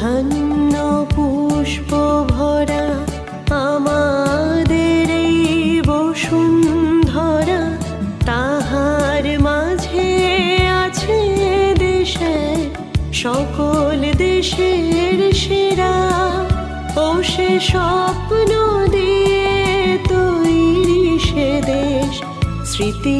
ধন্য পুষ্প ভরা আমাদের এই বসুন্ধরা, তাহার মাঝে আছে দেশে সকল দেশের সেরা। ও সে স্বপ্ন দিয়ে তৈরি সে দেশ, স্মৃতি